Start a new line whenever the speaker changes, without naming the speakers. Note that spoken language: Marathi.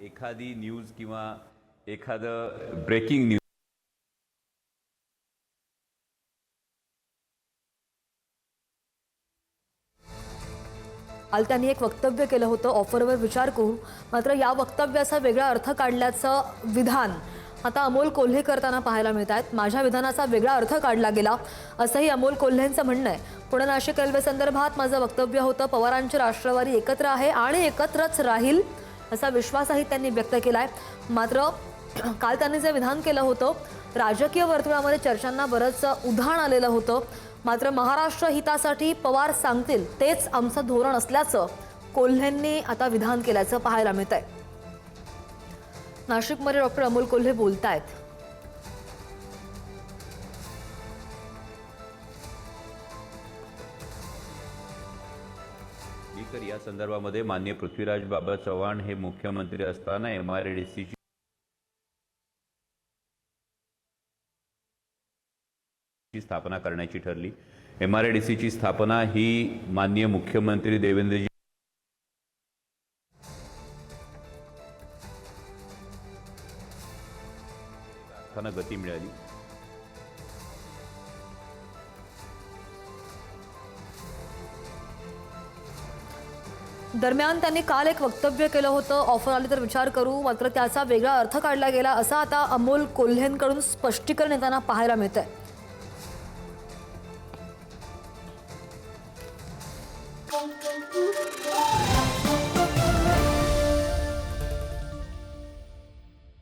एखादी न्यूज किंवा एखादं ब्रेकिंग न्यूज
काल त्यांनी एक वक्तव्य केलं होतं, ऑफरवर विचार करू. मात्र या वक्तव्याचा वेगळा अर्थ काढल्याचं विधान आता अमोल कोल्हे करताना पाहायला मिळत आहेत. माझ्या विधानाचा वेगळा अर्थ काढला गेला असंही अमोल कोल्हेंचं म्हणणं आहे. पुणे नाशिक रेल्वे संदर्भात माझं वक्तव्य होतं. पवारांची राष्ट्रवादी एकत्र आहे आणि एकत्रच राहील असा विश्वासही त्यांनी व्यक्त केलाय. मात्र काल त्यांनी जे विधान केलं होतं, राजकीय वर्तुळामध्ये चर्चांना बरंच उधाण आलेलं होतं. मात्र महाराष्ट्र हितासाठी पवार सांगतील तेच आमचं धोरण असल्याचं कोल्हेंनी आता विधान केल्याचं पाहायला मिळत आहे. नाशिकमध्ये डॉक्टर अमोल कोल्हे बोलतायत.
तर या संदर्भामध्ये माननीय पृथ्वीराज बाबा चव्हाण हे मुख्यमंत्री असताना MIDC ची स्थापना करण्याची ठरली. MIDC ची स्थापना ही माननीय मुख्यमंत्री देवेंद्रजी गती मिळाली.
दरम्यान त्यांनी काल एक वक्तव्य केलं होतं, ऑफर आली तर विचार करू. मात्र त्याचा वेगळा अर्थ काढला गेला असं आता अमोल कोल्हेंकडून स्पष्टीकरण येताना पाहायला मिळतंय.